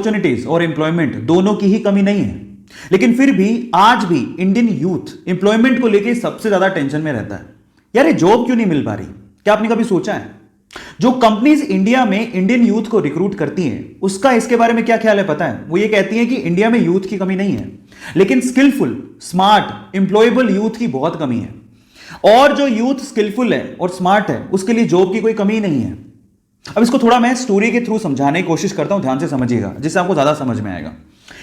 Opportunities और employment दोनों की ही कमी नहीं है, लेकिन फिर भी आज भी इंडियन यूथ एम्प्लॉयमेंट को लेकर सबसे ज्यादा टेंशन में रहता है। यार ये जॉब क्यों नहीं मिल पा रही? क्या आपने कभी सोचा है? जो कंपनीज इंडिया में इंडियन यूथ को रिक्रूट करती हैं उसका इसके बारे में क्या ख्याल है पता है? वो ये कहती हैं कि इंडिया में यूथ की कमी नहीं है, लेकिन स्किलफुल, स्मार्ट, एम्प्लॉयबल यूथ की बहुत कमी है। और जो यूथ स्किलफुल है और स्मार्ट है उसके लिए जॉब की कोई कमी नहीं है। अब इसको थोड़ा मैं स्टोरी के थ्रू समझाने की कोशिश करता हूं, ध्यान से समझिएगा जिससे आपको ज्यादा समझ में आएगा।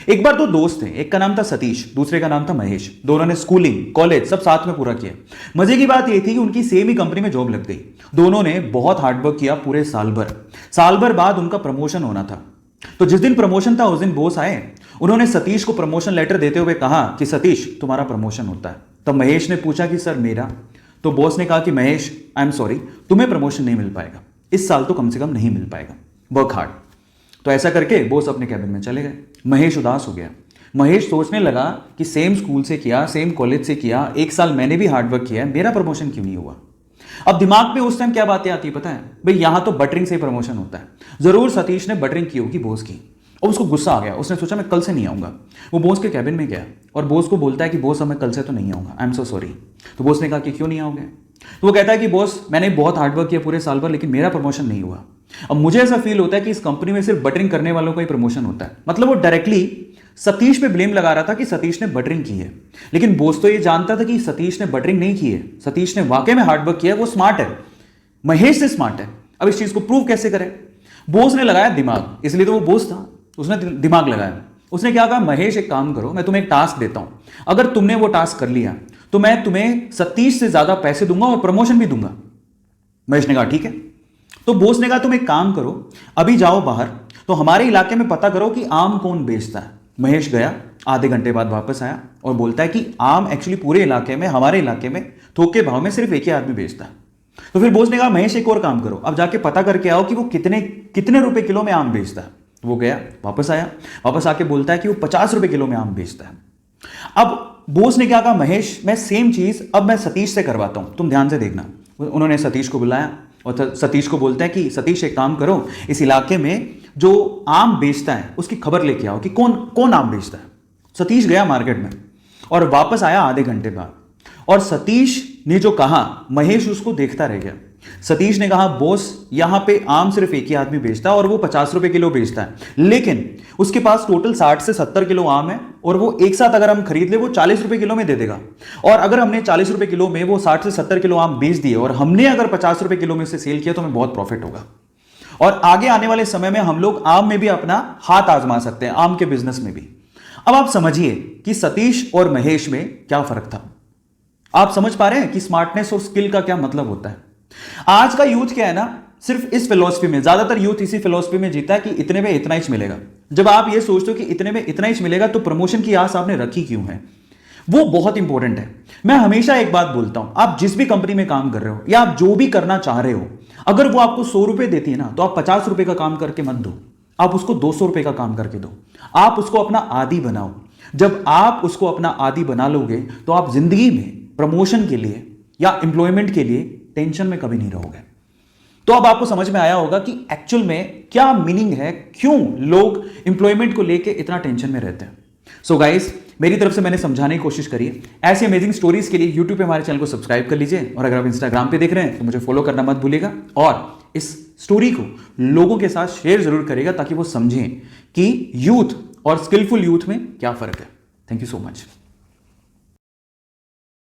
एक बार दो दोस्त थे, एक का नाम था सतीश, दूसरे का नाम था महेश। दोनों ने स्कूलिंग, कॉलेज सब साथ में पूरा किया। मजे की बात यह थी कि उनकी सेम ही कंपनी में जॉब लग गई। दोनों ने बहुत हार्डवर्क किया पूरे साल भर। साल भर बाद उनका प्रमोशन होना था। तो जिस दिन प्रमोशन था उस दिन बॉस आए। उन्होंने सतीश को प्रमोशन लेटर देते हुए कहा कि सतीश तुम्हारा प्रमोशन होता है। तब महेश ने पूछा कि सर मेरा? तो बॉस ने कहा कि महेश आई एम सॉरी, तुम्हें प्रमोशन नहीं मिल पाएगा, इस साल तो कम से कम नहीं मिल पाएगा, वर्क हार्ड। तो ऐसा करके बॉस अपने कैबिन में चले गए। महेश उदास हो गया। महेश सोचने लगा कि सेम स्कूल से किया, सेम कॉलेज से किया, एक साल मैंने भी हार्डवर्क किया है, मेरा प्रमोशन क्यों नहीं हुआ? अब दिमाग में उस टाइम क्या बातें आती है पता है? भाई यहां तो बटरिंग से प्रमोशन होता है। जरूर सतीश ने बटरिंग की होगी बॉस की और उसको गुस्सा आ गया। उसने सोचा मैं कल से नहीं आऊंगा। वो बॉस के कैबिन में गया और बॉस को बोलता है कि बॉस अब मैं कल से तो नहीं आऊंगा, आई एम सो सॉरी। तो बॉस ने कहा कि क्यों नहीं आओगे? तो वो कहता है कि बॉस मैंने बहुत हार्डवर्क किया पूरे साल भर, लेकिन मेरा प्रमोशन नहीं हुआ। अब मुझे ऐसा फील होता है कि इस कंपनी में सिर्फ बटरिंग करने वालों का ही प्रमोशन होता है। मतलब वो डायरेक्टली सतीश पे ब्लेम लगा रहा था कि सतीश ने बटरिंग की है, लेकिन बॉस तो ये जानता था कि सतीश ने बटरिंग नहीं की है। सतीश ने वाकई में हार्डवर्क किया है, वो स्मार्ट है, महेश से स्मार्ट है। अब इस चीज को प्रूव कैसे करें? बॉस ने लगाया दिमाग, इसलिए तो वो बॉस था, उसने दिमाग लगाया। उसने क्या कहा, महेश एक काम करो, मैं तुम्हें एक टास्क देता हूं, अगर तुमने वो टास्क कर लिया तो मैं तुम्हें सतीश से ज्यादा पैसे दूंगा और प्रमोशन भी दूंगा। महेश ने कहा ठीक है। तो बॉस ने कहा तुम एक काम करो, अभी जाओ बाहर, तो हमारे इलाके में पता करो कि आम कौन बेचता है। महेश गया, आधे घंटे बाद वापस आया और बोलता है कि आम एक्चुअली पूरे इलाके में, हमारे इलाके में थोक के भाव में सिर्फ एक ही आदमी बेचता है। तो फिर बॉस ने कहा महेश एक और काम करो, अब जाके पता करके आओ कि वो कितने कितने रुपए किलो में आम बेचता है। वो गया, वापस आया, वापस आके बोलता है कि वो 50 रुपए किलो में आम बेचता है। अब बॉस ने क्या कहा, महेश मैं सेम चीज अब मैं सतीश से करवाता हूं, तुम ध्यान से देखना। उन्होंने सतीश को बुलाया और सतीश को बोलता है कि सतीश एक काम करो, इस इलाके में जो आम बेचता है उसकी खबर लेके आओ कि कौन कौन आम बेचता है। सतीश गया मार्केट में और वापस आया आधे घंटे बाद, और सतीश ने जो कहा महेश उसको देखता रह गया। सतीश ने कहा बॉस यहां पे आम सिर्फ एक ही आदमी बेचता है और वो 50 रुपए किलो बेचता है, लेकिन उसके पास टोटल 60 से 70 किलो आम है और वो एक साथ अगर हम खरीद ले वो 40 रुपए किलो में दे देगा। और अगर हमने 40 रुपए किलो में वो 60 से 70 किलो आम बेच दिए और हमने अगर 50 रुपए किलो में उसे सेल किया तो हमें बहुत प्रॉफिट होगा। और आगे आने वाले समय में हम लोग आम में भी अपना हाथ आजमा सकते हैं, आम के बिजनेस में भी। अब आप समझिए कि सतीश और महेश में क्या फर्क था। आप समझ पा रहे हैं कि स्मार्टनेस और स्किल का क्या मतलब होता है। आज का यूथ क्या है ना, सिर्फ इस फिलॉसफी में, ज्यादातर यूथ इसी फिलॉसफी में जीता है कि इतने में इतना ही मिलेगा। जब आप ये सोचते हो कि इतने में इतना ही मिलेगा तो प्रमोशन की आस आपने रखी क्यों है? वो बहुत इंपॉर्टेंट है। मैं हमेशा एक बात बोलता हूं, आप जिस भी कंपनी में काम कर रहे हो या आप जो भी करना चाह रहे हो, अगर वो आपको 100 रुपए देती है ना, तो आप 50 रुपए का काम करके मत दो, आप उसको 200 रुपए का काम करके दो। आप उसको अपना आदी बनाओ। जब आप उसको अपना आदी बना लोगे तो आप जिंदगी में प्रमोशन के लिए या एम्प्लॉयमेंट के लिए टेंशन में कभी नहीं रहोगे। तो अब आपको समझ में आया होगा कि एक्चुअल में क्या मीनिंग है, क्यों लोग एम्प्लॉयमेंट को लेके इतना टेंशन में रहते हैं। सो गाइस, मेरी तरफ से मैंने समझाने की कोशिश करी है। ऐसी अमेजिंग स्टोरीज के लिए यूट्यूब पे हमारे चैनल को सब्सक्राइब कर लीजिए, और अगर आप इंस्टाग्राम पे देख रहे हैं तो मुझे फॉलो करना मत भूलिएगा, और इस स्टोरी को लोगों के साथ शेयर जरूर करेगा ताकि वो समझें कि यूथ और स्किलफुल यूथ में क्या फर्क है। Thank you so much.